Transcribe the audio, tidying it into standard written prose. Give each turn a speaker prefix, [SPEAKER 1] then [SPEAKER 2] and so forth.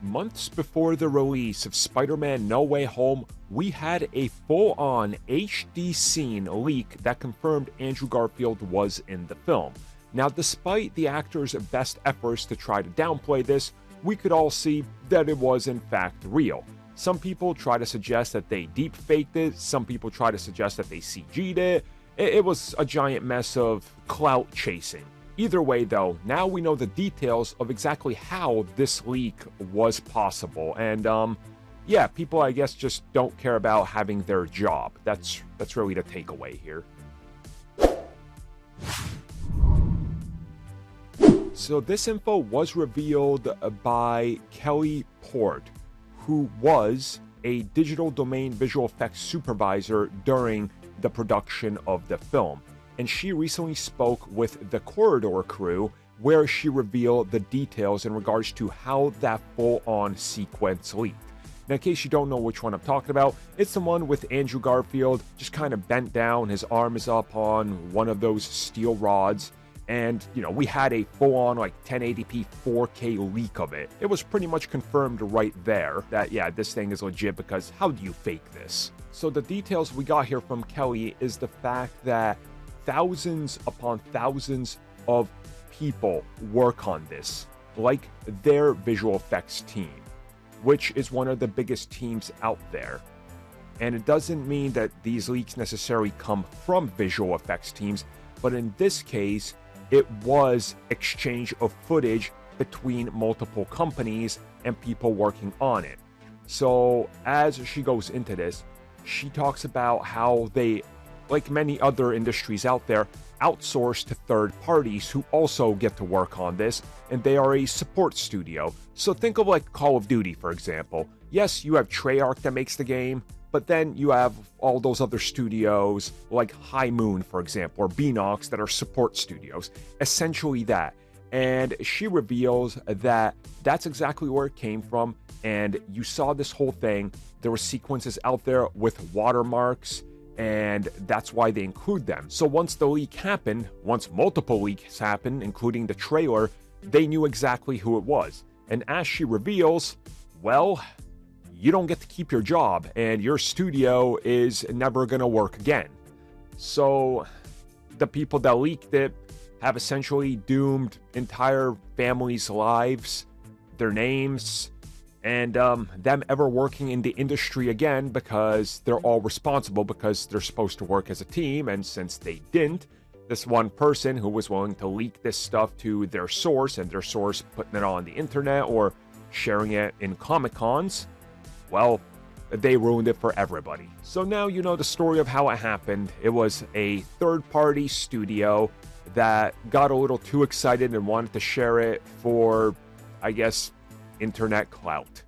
[SPEAKER 1] Months before the release of Spider-Man No Way Home, we had a full-on HD scene leak that confirmed Andrew Garfield was in the film. Now, despite the actor's best efforts to try to downplay this, we could all see that it was in fact real. Some people try to suggest that they deep-faked it, some people try to suggest that they CG'd it. It was a giant mess of clout chasing. Either way though, now we know the details of exactly how this leak was possible, and yeah, people I guess just don't care about having their job. That's really the takeaway here. So this info was revealed by Kelly Port, who was a digital domain visual effects supervisor during the production of the film. And she recently spoke with the Corridor crew, where she revealed the details in regards to how that full-on sequence leaked. Now, in case you don't know which one I'm talking about, it's the one with Andrew Garfield just kind of bent down, his arm is up on one of those steel rods, and, you know, we had a full-on, like, 1080p 4K leak of it. It was pretty much confirmed right there that, yeah, this thing is legit, because how do you fake this? So the details we got here from Kelly is the fact that thousands upon thousands of people work on this, like their visual effects team, which is one of the biggest teams out there. And it doesn't mean that these leaks necessarily come from visual effects teams, but in this case, it was exchange of footage between multiple companies and people working on it. So as she goes into this, she talks about how they, like many other industries out there, outsource to third parties who also get to work on this, and they are a support studio. So think of like Call of Duty, for example. Yes, you have Treyarch that makes the game, but then you have all those other studios like High Moon, for example, or Beanox that are support studios. Essentially that. And she reveals that that's exactly where it came from, and you saw this whole thing. There were sequences out there with watermarks, and that's why they include them. So once the leak happened, once multiple leaks happened, including the trailer, they knew exactly who it was. And as she reveals, well, you don't get to keep your job, and your studio is never gonna work again. So the people that leaked it have essentially doomed entire families' lives, their names, and them ever working in the industry again, because they're all responsible because they're supposed to work as a team, and since they didn't, this one person who was willing to leak this stuff to their source, and their source putting it on the internet or sharing it in Comic-Cons, well, they ruined it for everybody. So now you know the story of how it happened. It was a third-party studio that got a little too excited and wanted to share it for, I guess, internet clout.